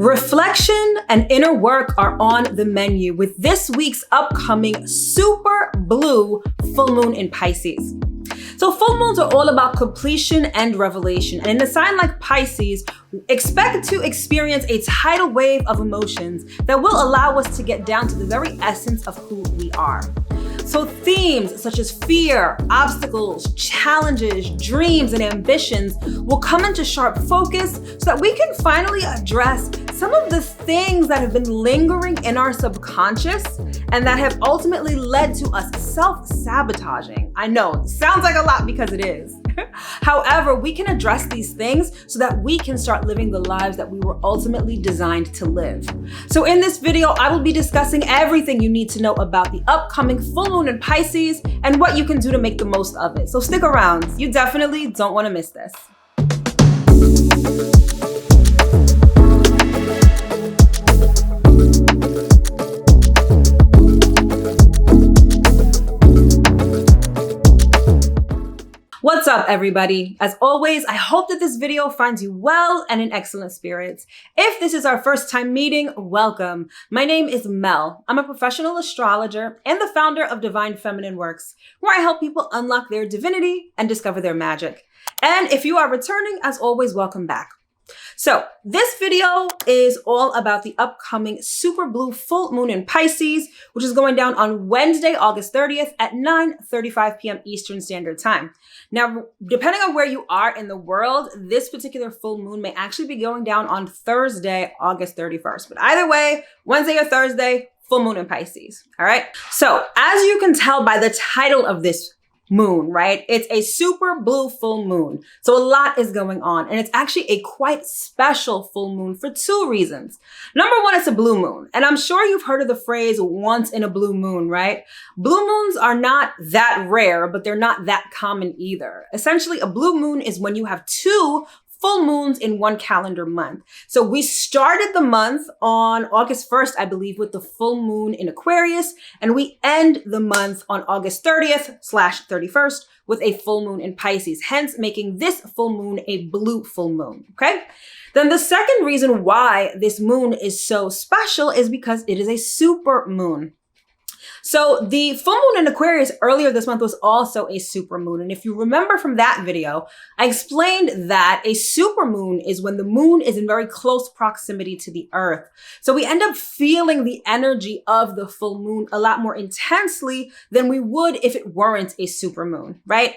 Reflection and inner work are on the menu with this week's upcoming super blue full moon in Pisces. So full moons are all about completion and revelation. And in a sign like Pisces, expect to experience a tidal wave of emotions that will allow us to get down to the very essence of who we are. So themes such as fear, obstacles, challenges, dreams, and ambitions will come into sharp focus so that we can finally address some of the things that have been lingering in our subconscious and that have ultimately led to us self-sabotaging. I know, sounds like a lot because it is. However, we can address these things so that we can start living the lives that we were ultimately designed to live. So in this video, I will be discussing everything you need to know about the upcoming full moon in Pisces and what you can do to make the most of it. So stick around. You definitely don't want to miss this. What's up, everybody? As always, I hope that this video finds you well and in excellent spirits. If this is our first time meeting, welcome. My name is Mel. I'm a professional astrologer and the founder of divinefeminineworks, where I help people unlock their divinity and discover their magic. And if you are returning, as always, welcome back. So this video is all about the upcoming super blue full moon in Pisces, which is going down on Wednesday, August 30th at 9:35 p.m. Eastern Standard Time. Now, depending on where you are in the world, this particular full moon may actually be going down on Thursday, August 31st. But either way, Wednesday or Thursday, full moon in Pisces. All right. So as you can tell by the title of this moon, right? It's a super blue full moon. So a lot is going on, and it's actually a quite special full moon for two reasons. Number one, it's a blue moon. And I'm sure you've heard of the phrase once in a blue moon, right? Blue moons are not that rare, but they're not that common either. Essentially, a blue moon is when you have two full moons in one calendar month. So we started the month on August 1st, I believe, with the full moon in Aquarius, and we end the month on August 30th/31st with a full moon in Pisces, hence making this full moon a blue full moon, okay? Then the second reason why this moon is so special is because it is a super moon. So the full moon in Aquarius earlier this month was also a super moon. And if you remember from that video, I explained that a super moon is when the moon is in very close proximity to the earth. So we end up feeling the energy of the full moon a lot more intensely than we would if it weren't a super moon, right?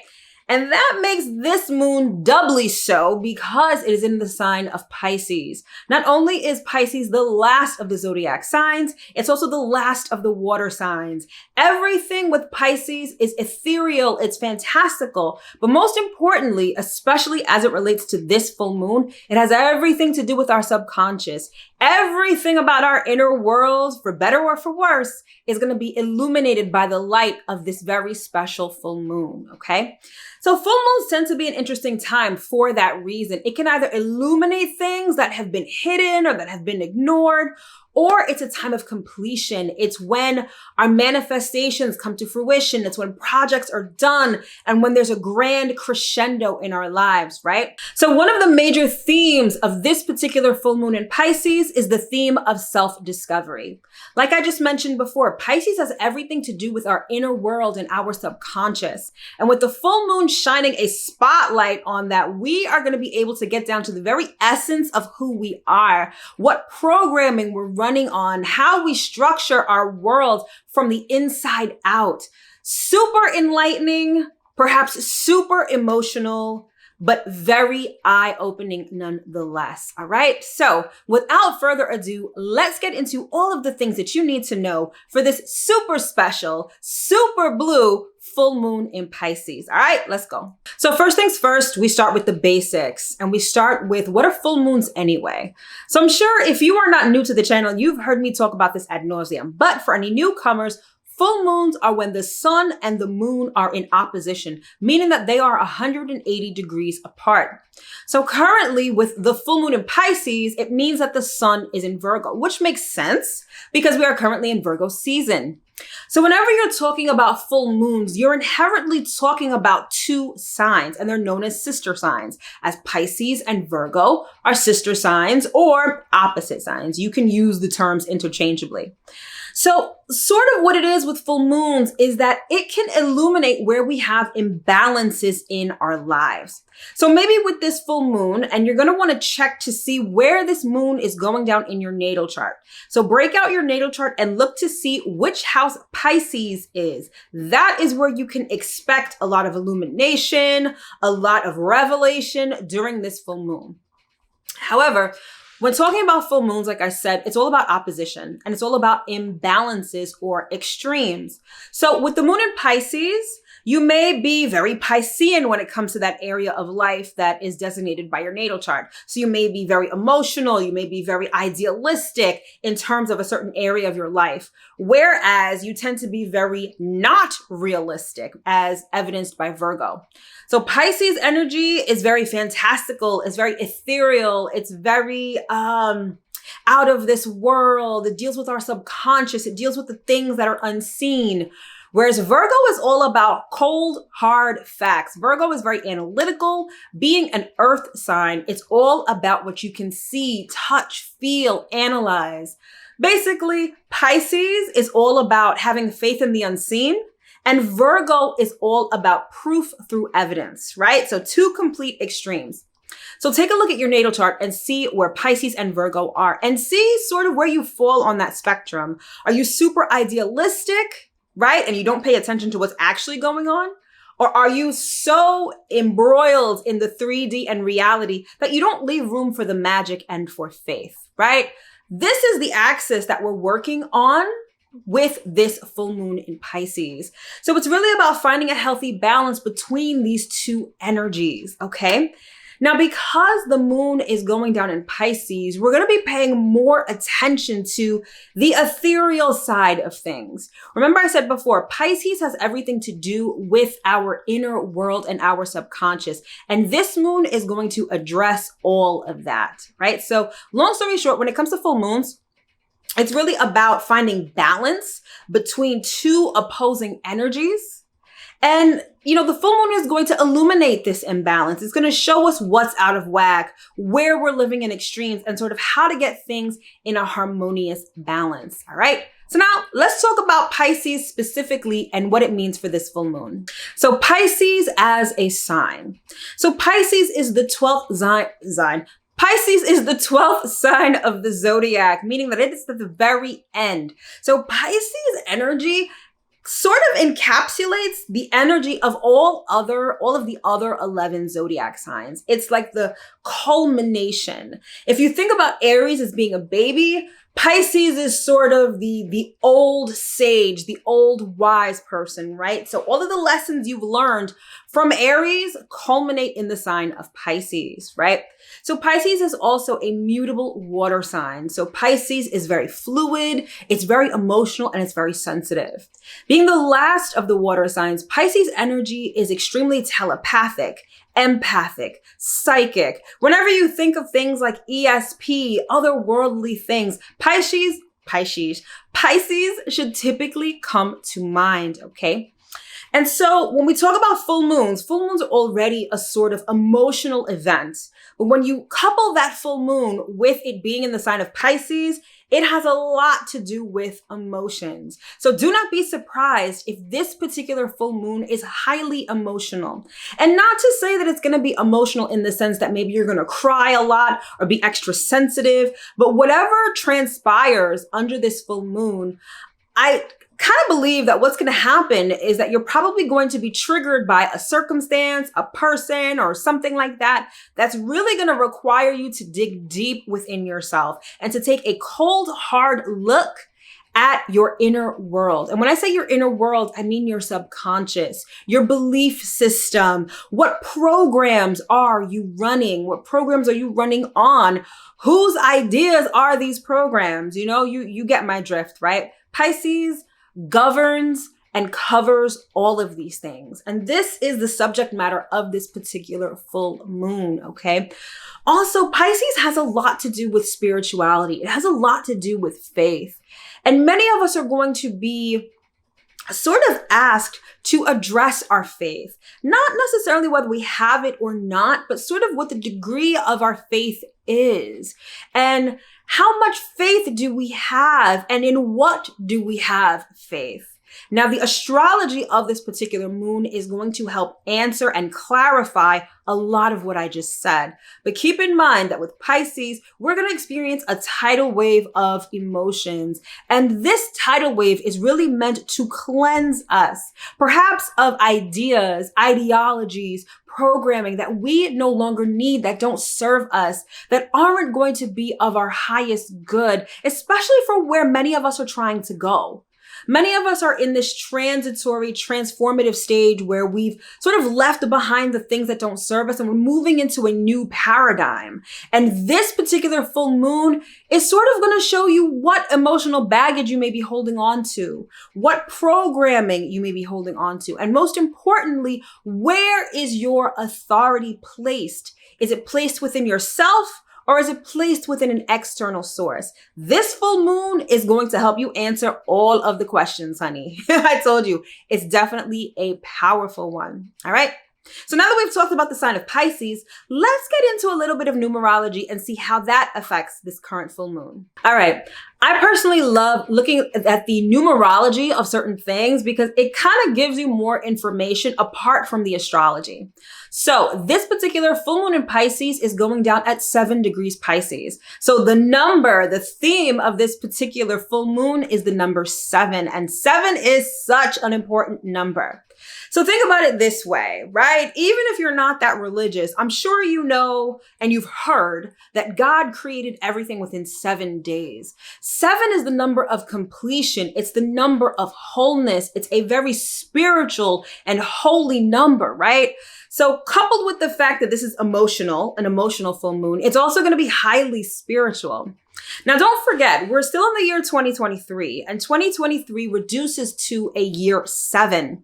And that makes this moon doubly so because it is in the sign of Pisces. Not only is Pisces the last of the zodiac signs, it's also the last of the water signs. Everything with Pisces is ethereal, it's fantastical, but most importantly, especially as it relates to this full moon, it has everything to do with our subconscious. Everything about our inner world, for better or for worse, is going to be illuminated by the light of this very special full moon, okay? So full moons tend to be an interesting time for that reason. It can either illuminate things that have been hidden or that have been ignored, or it's a time of completion. It's when our manifestations come to fruition. It's when projects are done and when there's a grand crescendo in our lives, right? So one of the major themes of this particular full moon in Pisces is the theme of self-discovery. Like I just mentioned before, Pisces has everything to do with our inner world and our subconscious. And with the full moon shining a spotlight on that, we are going to be able to get down to the very essence of who we are, what programming we're running on, how we structure our world from the inside out. Super enlightening, perhaps super emotional, but very eye-opening nonetheless. All right. So without further ado, let's get into all of the things that you need to know for this super special, super blue full moon in Pisces. All right, let's go. So first things first, we start with the basics, and we start with what are full moons anyway? So I'm sure if you are not new to the channel, you've heard me talk about this ad nauseum, but for any newcomers, full moons are when the sun and the moon are in opposition, meaning that they are 180 degrees apart. So currently with the full moon in Pisces, it means that the sun is in Virgo, which makes sense because we are currently in Virgo season. So whenever you're talking about full moons, you're inherently talking about two signs, and they're known as sister signs, as Pisces and Virgo are sister signs or opposite signs. You can use the terms interchangeably. So sort of what it is with full moons is that it can illuminate where we have imbalances in our lives. So maybe with this full moon, and you're going to want to check to see where this moon is going down in your natal chart. So break out your natal chart and look to see which house Pisces is. That is where you can expect a lot of illumination, a lot of revelation during this full moon. However, when talking about full moons, like I said, it's all about opposition and it's all about imbalances or extremes. So with the moon in Pisces, you may be very Piscean when it comes to that area of life that is designated by your natal chart. So you may be very emotional. You may be very idealistic in terms of a certain area of your life, whereas you tend to be very not realistic, as evidenced by Virgo. So Pisces energy is very fantastical. It's very ethereal. It's very out of this world. It deals with our subconscious. It deals with the things that are unseen. Whereas Virgo is all about cold, hard facts. Virgo is very analytical. Being an earth sign, it's all about what you can see, touch, feel, analyze. Basically, Pisces is all about having faith in the unseen. And Virgo is all about proof through evidence, right? So two complete extremes. So take a look at your natal chart and see where Pisces and Virgo are and see sort of where you fall on that spectrum. Are you super idealistic, right? And you don't pay attention to what's actually going on? Or are you so embroiled in the 3D and reality that you don't leave room for the magic and for faith, right? This is the axis that we're working on with this full moon in Pisces. So it's really about finding a healthy balance between these two energies, okay? Now, because the moon is going down in Pisces, we're going to be paying more attention to the ethereal side of things. Remember I said before, Pisces has everything to do with our inner world and our subconscious. And this moon is going to address all of that, right? So long story short, when it comes to full moons, it's really about finding balance between two opposing energies. And, the full moon is going to illuminate this imbalance. It's going to show us what's out of whack, where we're living in extremes, and sort of how to get things in a harmonious balance. All right. So now let's talk about Pisces specifically and what it means for this full moon. So Pisces as a sign. So Pisces is the 12th sign. Pisces is the 12th sign of the zodiac, meaning that it is at the very end. So Pisces energy sort of encapsulates the energy of all of the other 11 zodiac signs. It's like the culmination. If you think about Aries as being a baby, Pisces is sort of the old sage, the old wise person, right? So all of the lessons you've learned from Aries culminate in the sign of Pisces, right? So Pisces is also a mutable water sign. So Pisces is very fluid, it's very emotional, and it's very sensitive. Being the last of the water signs, Pisces energy is extremely telepathic, empathic, psychic. Whenever you think of things like ESP, otherworldly things, Pisces should typically come to mind, okay? And so when we talk about full moons are already a sort of emotional event. But when you couple that full moon with it being in the sign of Pisces, it has a lot to do with emotions. So do not be surprised if this particular full moon is highly emotional. And not to say that it's going to be emotional in the sense that maybe you're going to cry a lot or be extra sensitive, but whatever transpires under this full moon, I kind of believe that what's going to happen is that you're probably going to be triggered by a circumstance, a person, or something like that, that's really going to require you to dig deep within yourself and to take a cold, hard look at your inner world. And when I say your inner world, I mean your subconscious, your belief system. What programs are you running? What programs are you running on? Whose ideas are these programs? You get my drift, right? Pisces governs and covers all of these things. And this is the subject matter of this particular full moon, okay? Also, Pisces has a lot to do with spirituality. It has a lot to do with faith. And many of us are going to be sort of asked to address our faith. Not necessarily whether we have it or not, but sort of what the degree of our faith is. And how much faith do we have? And in what do we have faith? Now, the astrology of this particular moon is going to help answer and clarify a lot of what I just said. But keep in mind that with Pisces, we're going to experience a tidal wave of emotions. And this tidal wave is really meant to cleanse us, perhaps of ideas, ideologies, programming that we no longer need, that don't serve us, that aren't going to be of our highest good, especially for where many of us are trying to go. Many of us are in this transitory, transformative stage where we've sort of left behind the things that don't serve us and we're moving into a new paradigm. And this particular full moon is sort of going to show you what emotional baggage you may be holding on to, what programming you may be holding on to, and most importantly, where is your authority placed? Is it placed within yourself? Or is it placed within an external source? This full moon is going to help you answer all of the questions, honey. I told you, it's definitely a powerful one. All right. So now that we've talked about the sign of Pisces, let's get into a little bit of numerology and see how that affects this current full moon. All right. I personally love looking at the numerology of certain things because it kind of gives you more information apart from the astrology. So this particular full moon in Pisces is going down at 7 degrees Pisces. So the theme of this particular full moon is the number 7, and 7 is such an important number. So think about it this way, right? Even if you're not that religious, I'm sure you know and you've heard that God created everything within 7 days. 7 is the number of completion. It's the number of wholeness. It's a very spiritual and holy number, right? So coupled with the fact that this is an emotional full moon, it's also going to be highly spiritual. Now, don't forget, we're still in the year 2023, and 2023 reduces to a year 7.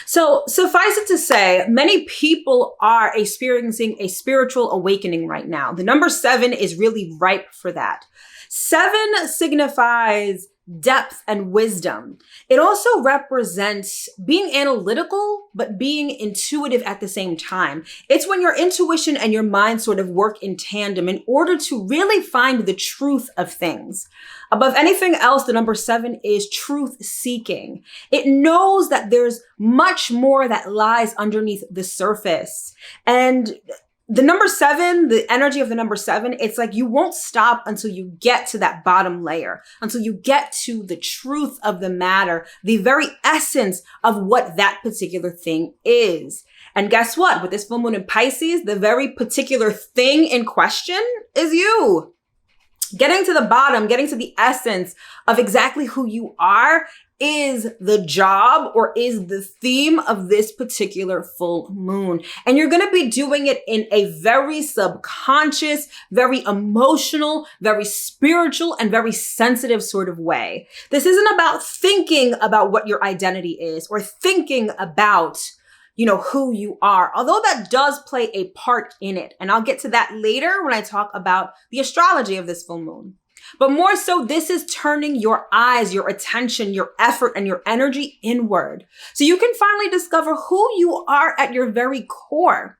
So suffice it to say, many people are experiencing a spiritual awakening right now. The number 7 is really ripe for that. 7 signifies depth and wisdom. It also represents being analytical, but being intuitive at the same time. It's when your intuition and your mind sort of work in tandem in order to really find the truth of things. Above anything else, the number 7 is truth seeking. It knows that there's much more that lies underneath the surface. And the number 7, the energy of the number 7, it's like you won't stop until you get to that bottom layer, until you get to the truth of the matter, the very essence of what that particular thing is. And guess what? With this full moon in Pisces, the very particular thing in question is you. Getting to the bottom, getting to the essence of exactly who you are is the job or is the theme of this particular full moon. And you're going to be doing it in a very subconscious, very emotional, very spiritual, and very sensitive sort of way. This isn't about thinking about what your identity is or thinking about who you are, although that does play a part in it. And I'll get to that later when I talk about the astrology of this full moon. But more so, this is turning your eyes, your attention, your effort, and your energy inward. So you can finally discover who you are at your very core.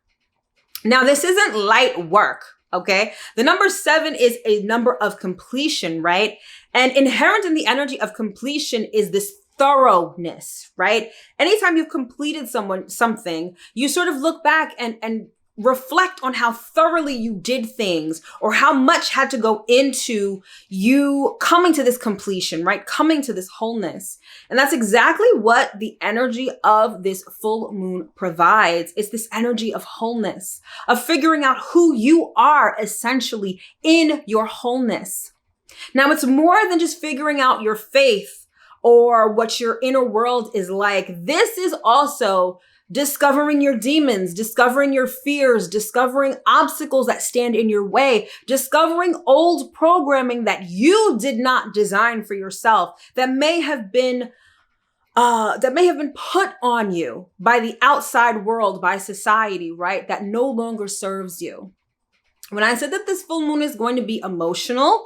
Now, this isn't light work, okay? The number 7 is a number of completion, right? And inherent in the energy of completion is this thoroughness, right? Anytime you've completed something, you sort of look back and reflect on how thoroughly you did things or how much had to go into you coming to this completion, right? Coming to this wholeness. And that's exactly what the energy of this full moon provides. It's this energy of wholeness, of figuring out who you are essentially in your wholeness. Now, it's more than just figuring out your faith or what your inner world is like. This is also discovering your demons, discovering your fears, discovering obstacles that stand in your way, discovering old programming that you did not design for yourself, that may have been put on you by the outside world, by society, right? That no longer serves you. When I said that this full moon is going to be emotional,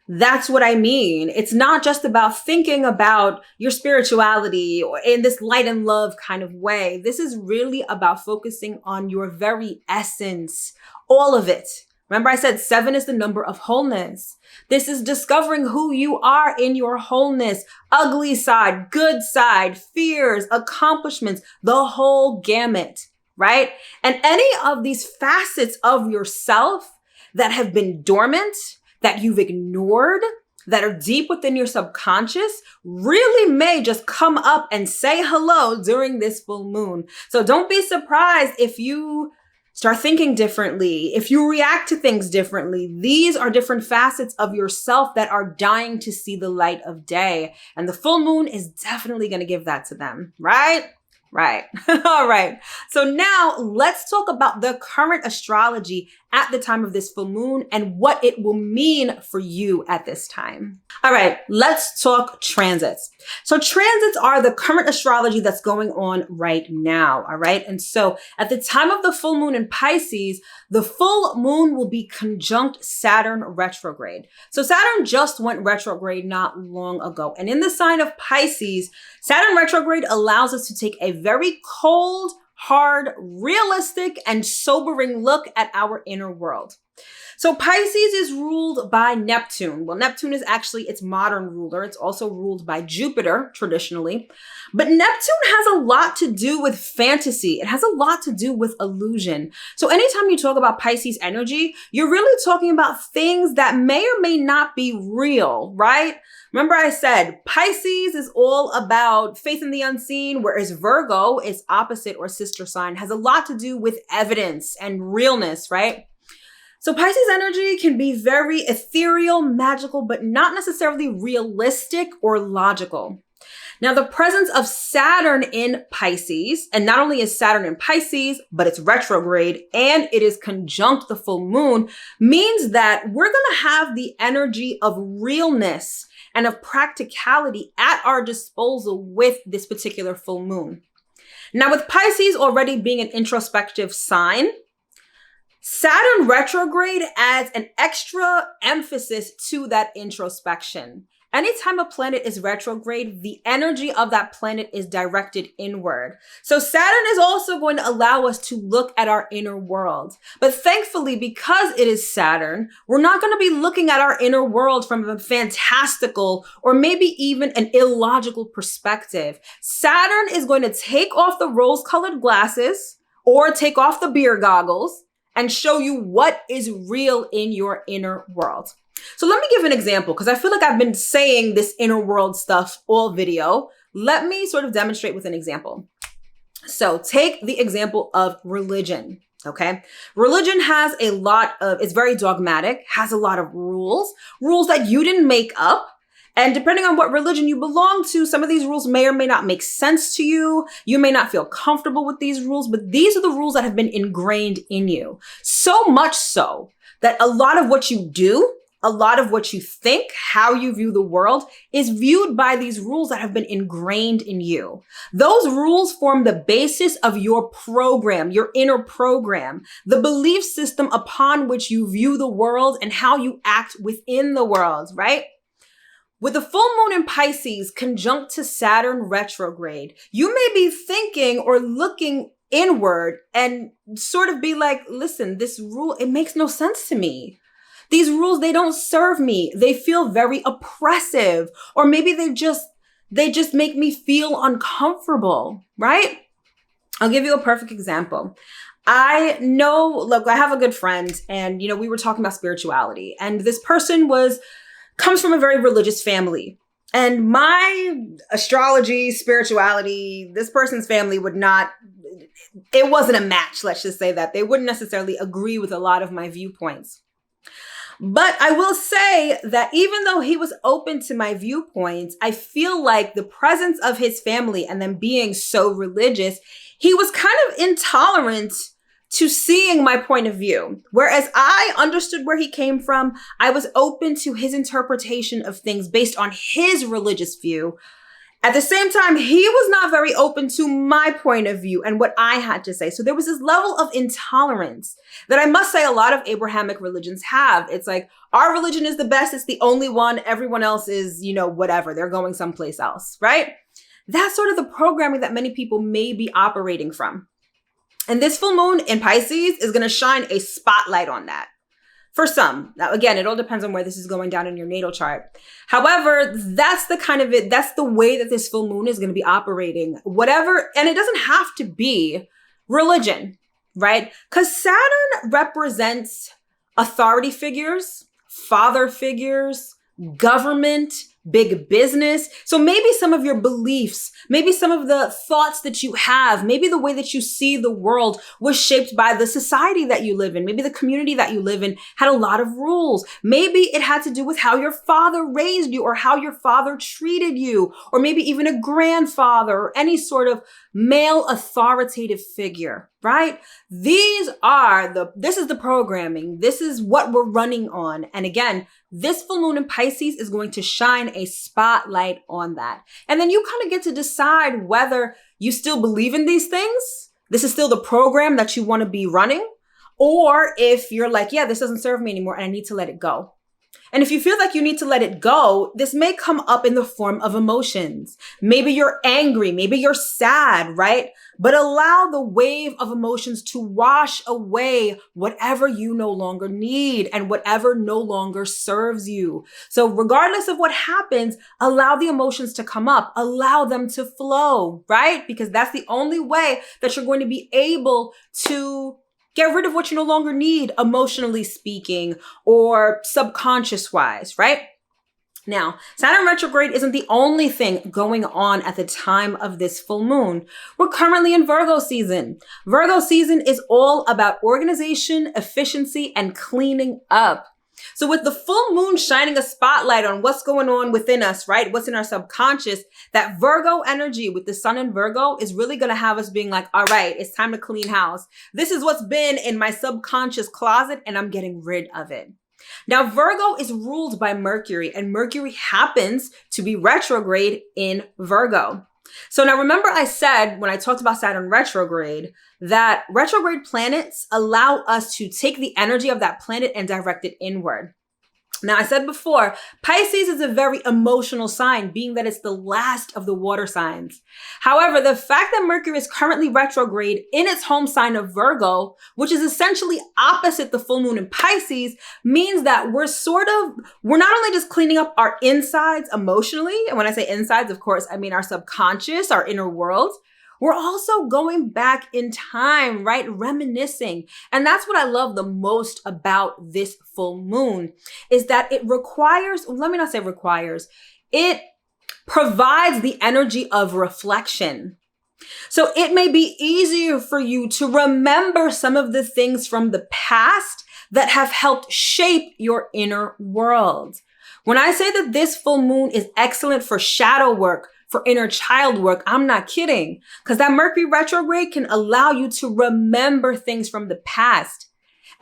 That's what I mean. It's not just about thinking about your spirituality or in this light and love kind of way. This is really about focusing on your very essence, all of it. Remember, I said 7 is the number of wholeness. This is discovering who you are in your wholeness, ugly side, good side, fears, accomplishments, the whole gamut, right? And any of these facets of yourself that have been dormant, that you've ignored, that are deep within your subconscious, really may just come up and say hello during this full moon. So don't be surprised if you start thinking differently, if you react to things differently. These are different facets of yourself that are dying to see the light of day. And the full moon is definitely going to give that to them, right? Right. All right. So now let's talk about the current astrology at the time of this full moon and what it will mean for you at this time. All right. Let's talk transits. So transits are the current astrology that's going on right now. All right. And so at the time of the full moon in Pisces, the full moon will be conjunct Saturn retrograde. So Saturn just went retrograde not long ago. And in the sign of Pisces, Saturn retrograde allows us to take a very cold, hard, realistic, and sobering look at our inner world. So Pisces is ruled by Neptune. Well, Neptune is actually its modern ruler. It's also ruled by Jupiter traditionally. But Neptune has a lot to do with fantasy. It has a lot to do with illusion. So anytime you talk about Pisces energy, you're really talking about things that may or may not be real, right? Remember I said Pisces is all about faith in the unseen, whereas Virgo, its opposite or sister sign, has a lot to do with evidence and realness, right? So Pisces energy can be very ethereal, magical, but not necessarily realistic or logical. Now, the presence of Saturn in Pisces, and not only is Saturn in Pisces, but it's retrograde and it is conjunct the full moon, means that we're going to have the energy of realness and of practicality at our disposal with this particular full moon. Now, with Pisces already being an introspective sign, Saturn retrograde adds an extra emphasis to that introspection. Anytime a planet is retrograde, the energy of that planet is directed inward. So Saturn is also going to allow us to look at our inner world. But thankfully, because it is Saturn, we're not going to be looking at our inner world from a fantastical or maybe even an illogical perspective. Saturn is going to take off the rose-colored glasses or take off the beer goggles and show you what is real in your inner world. So let me give an example, because I feel like I've been saying this inner world stuff all video. Let me sort of demonstrate with an example. So take the example of religion, okay? Religion has a lot of, it's very dogmatic, has a lot of rules that you didn't make up. And depending on what religion you belong to, some of these rules may or may not make sense to you. You may not feel comfortable with these rules, but these are the rules that have been ingrained in you. So much so that a lot of what you do, a lot of what you think, how you view the world is viewed by these rules that have been ingrained in you. Those rules form the basis of your program, your inner program, the belief system upon which you view the world and how you act within the world, right? With the full moon in Pisces conjunct to Saturn retrograde, you may be thinking or looking inward and sort of be like, listen, this rule, it makes no sense to me. These rules, they don't serve me. They feel very oppressive, or maybe they just make me feel uncomfortable, right? I'll give you a perfect example. I know, look, I have a good friend and, we were talking about spirituality, and this person comes from a very religious family. And my astrology, spirituality, this person's family it wasn't a match, let's just say that. They wouldn't necessarily agree with a lot of my viewpoints. But I will say that even though he was open to my viewpoints, I feel like the presence of his family and them being so religious, he was kind of intolerant to seeing my point of view. Whereas I understood where he came from. I was open to his interpretation of things based on his religious view. At the same time, he was not very open to my point of view and what I had to say. So there was this level of intolerance that I must say a lot of Abrahamic religions have. It's like, our religion is the best. It's the only one. Everyone else is, whatever. They're going someplace else, right? That's sort of the programming that many people may be operating from. And this full moon in Pisces is going to shine a spotlight on that. For some. Now, again, it all depends on where this is going down in your natal chart. However, that's the way that this full moon is going to be operating. Whatever, and it doesn't have to be religion, right? Because Saturn represents authority figures, father figures, government, big business. So maybe some of your beliefs, maybe some of the thoughts that you have, maybe the way that you see the world was shaped by the society that you live in. Maybe the community that you live in had a lot of rules. Maybe it had to do with how your father raised you or how your father treated you, or maybe even a grandfather or any sort of male authoritative figure, right? This is the programming. This is what we're running on. And again, this full moon in Pisces is going to shine a spotlight on that. And then you kind of get to decide whether you still believe in these things. This is still the program that you want to be running. Or if you're like, yeah, this doesn't serve me anymore and I need to let it go. And if you feel like you need to let it go, this may come up in the form of emotions. Maybe you're angry, maybe you're sad, right? But allow the wave of emotions to wash away whatever you no longer need and whatever no longer serves you. So regardless of what happens, allow the emotions to come up, allow them to flow, right? Because that's the only way that you're going to be able to get rid of what you no longer need, emotionally speaking, or subconscious wise, right? Now, Saturn retrograde isn't the only thing going on at the time of this full moon. We're currently in Virgo season. Virgo season is all about organization, efficiency, and cleaning up. So with the full moon shining a spotlight on what's going on within us, right? What's in our subconscious, that Virgo energy with the sun in Virgo is really going to have us being like, all right, it's time to clean house. This is what's been in my subconscious closet and I'm getting rid of it. Now, Virgo is ruled by Mercury, and Mercury happens to be retrograde in Virgo. So now remember I said when I talked about Saturn retrograde that retrograde planets allow us to take the energy of that planet and direct it inward. Now, I said before, Pisces is a very emotional sign, being that it's the last of the water signs. However, the fact that Mercury is currently retrograde in its home sign of Virgo, which is essentially opposite the full moon in Pisces, means that we're not only just cleaning up our insides emotionally, and when I say insides, of course, I mean our subconscious, our inner world. We're also going back in time, right? Reminiscing. And that's what I love the most about this full moon is that it it provides the energy of reflection. So it may be easier for you to remember some of the things from the past that have helped shape your inner world. When I say that this full moon is excellent for shadow work, for inner child work, I'm not kidding. Because that Mercury retrograde can allow you to remember things from the past.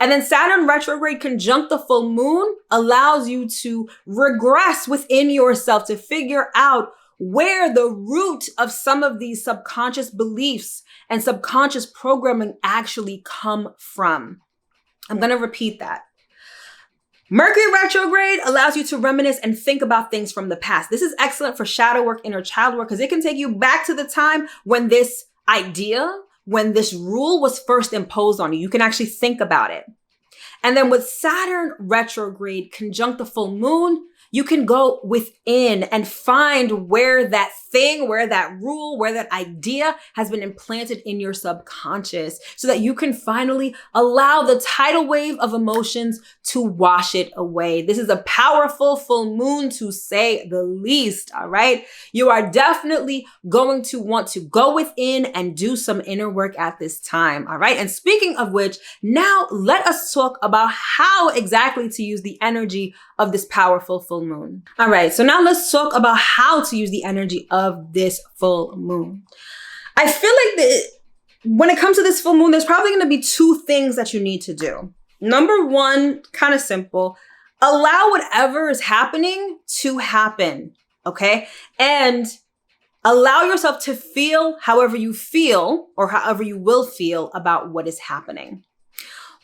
And then Saturn retrograde conjunct the full moon allows you to regress within yourself to figure out where the root of some of these subconscious beliefs and subconscious programming actually come from. I'm going to repeat that. Mercury retrograde allows you to reminisce and think about things from the past. This is excellent for shadow work, inner child work, because it can take you back to the time when this idea, when this rule was first imposed on you. You can actually think about it. And then with Saturn retrograde conjunct the full moon, you can go within and find where that thing, where that rule, where that idea has been implanted in your subconscious so that you can finally allow the tidal wave of emotions to wash it away. This is a powerful full moon to say the least, all right? You are definitely going to want to go within and do some inner work at this time, all right? And speaking of which, now let us talk about how exactly to use the energy of this powerful full moon. All right, so now let's talk about how to use the energy of this full moon. I feel like when it comes to this full moon, there's probably going to be two things that you need to do. Number one, kind of simple, allow whatever is happening to happen, okay? And Allow yourself to feel however you feel or however you will feel about what is happening.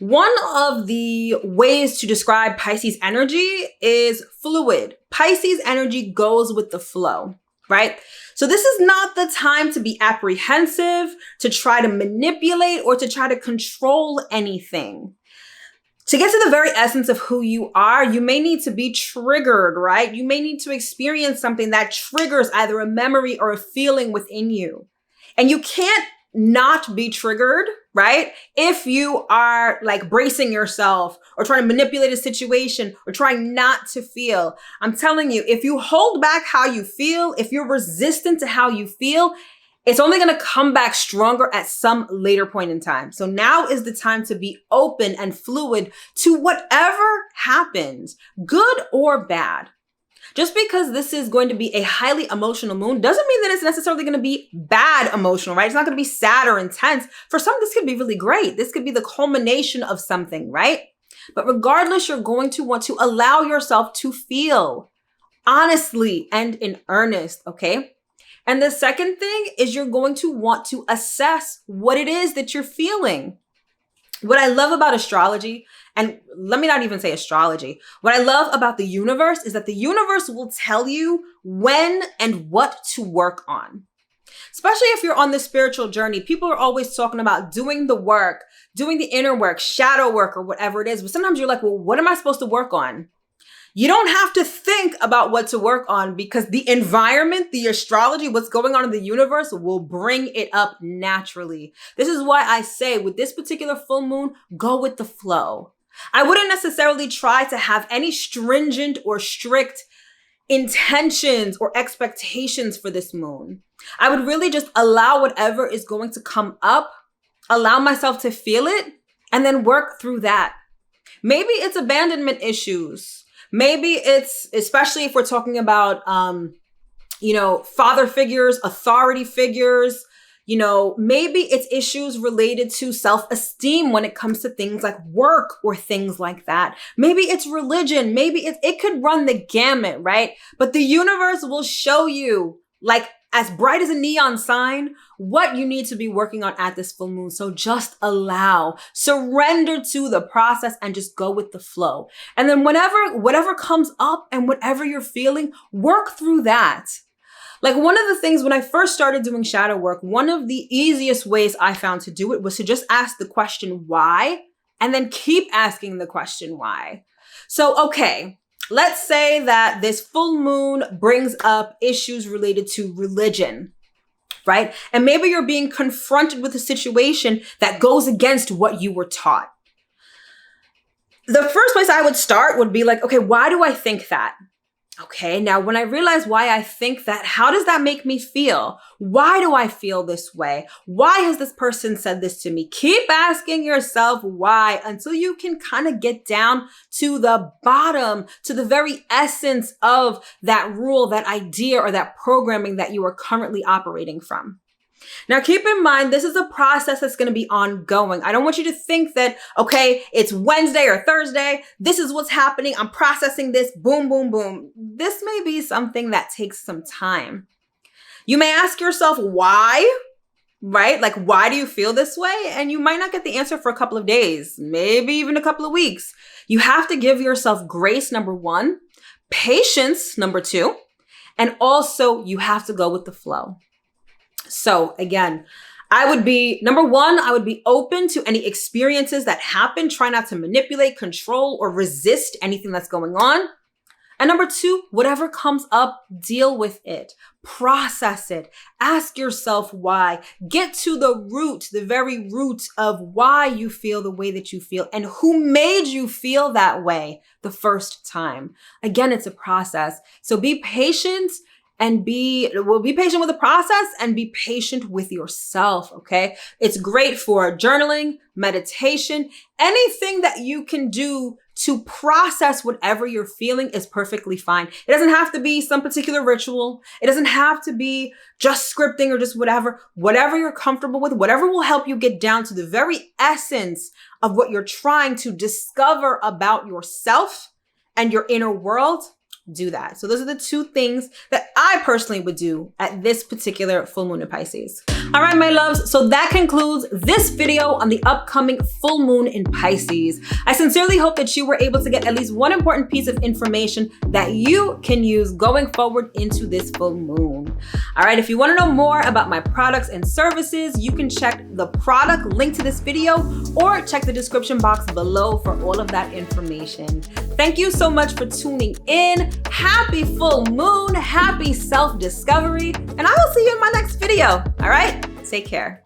One of the ways to describe Pisces energy is fluid. Pisces energy goes with the flow, right? So this is not the time to be apprehensive, to try to manipulate, or to try to control anything. To get to the very essence of who you are, you may need to be triggered, right? You may need to experience something that triggers either a memory or a feeling within you. And you can't not be triggered, right? If you are like bracing yourself or trying to manipulate a situation or trying not to feel. I'm telling you, if you hold back how you feel, if you're resistant to how you feel, it's only going to come back stronger at some later point in time. So now is the time to be open and fluid to whatever happens, good or bad. Just because this is going to be a highly emotional moon doesn't mean that it's necessarily going to be bad emotional, right? It's not going to be sad or intense. For some, this could be really great. This could be the culmination of something, right? But regardless, you're going to want to allow yourself to feel honestly and in earnest, okay? And the second thing is you're going to want to assess what it is that you're feeling. What I love about astrology, and let me not even say astrology, what I love about the universe is that the universe will tell you when and what to work on. Especially if you're on the spiritual journey, people are always talking about doing the work, doing the inner work, shadow work, or whatever it is. But sometimes you're like, well, what am I supposed to work on? You don't have to think about what to work on because the environment, the astrology, what's going on in the universe will bring it up naturally. This is why I say with this particular full moon, go with the flow. I wouldn't necessarily try to have any stringent or strict intentions or expectations for this moon. I would really just allow whatever is going to come up, allow myself to feel it, and then work through that. Maybe it's abandonment issues. Maybe it's, especially if we're talking about, father figures, authority figures, maybe it's issues related to self-esteem when it comes to things like work or things like that. Maybe it's religion. Maybe it could run the gamut, right? But the universe will show you, like as bright as a neon sign, what you need to be working on at this full moon. So just allow, surrender to the process and just go with the flow. And then whatever comes up and whatever you're feeling, work through that. Like one of the things when I first started doing shadow work, one of the easiest ways I found to do it was to just ask the question why, and then keep asking the question why. So, okay. Let's say that this full moon brings up issues related to religion, right? And maybe you're being confronted with a situation that goes against what you were taught. The first place I would start would be like, okay, why do I think that? Okay, now when I realize why I think that, how does that make me feel? Why do I feel this way? Why has this person said this to me? Keep asking yourself why until you can kind of get down to the bottom, to the very essence of that rule, that idea, or that programming that you are currently operating from. Now, keep in mind, this is a process that's going to be ongoing. I don't want you to think that, okay, it's Wednesday or Thursday. This is what's happening. I'm processing this. Boom, boom, boom. This may be something that takes some time. You may ask yourself why, right? Like, why do you feel this way? And you might not get the answer for a couple of days, maybe even a couple of weeks. You have to give yourself grace, number one, patience, number two, and also you have to go with the flow. So again, I would be, number one, I would be open to any experiences that happen. Try not to manipulate, control, or resist anything that's going on. And number two, whatever comes up, deal with it, process it, ask yourself why, get to the root, the very root of why you feel the way that you feel and who made you feel that way the first time. Again, it's a process. So be patient. And be patient with the process and be patient with yourself, okay? It's great for journaling, meditation, anything that you can do to process whatever you're feeling is perfectly fine. It doesn't have to be some particular ritual. It doesn't have to be just scripting or just whatever you're comfortable with, whatever will help you get down to the very essence of what you're trying to discover about yourself and your inner world. do that. So those are the two things that I personally would do at this particular full moon in Pisces. All right, my loves. So that concludes this video on the upcoming full moon in Pisces. I sincerely hope that you were able to get at least one important piece of information that you can use going forward into this full moon. All right, if you want to know more about my products and services, you can check the product link to this video or check the description box below for all of that information. Thank you so much for tuning in. Happy full moon, happy self-discovery, and I will see you in my next video. All right, take care.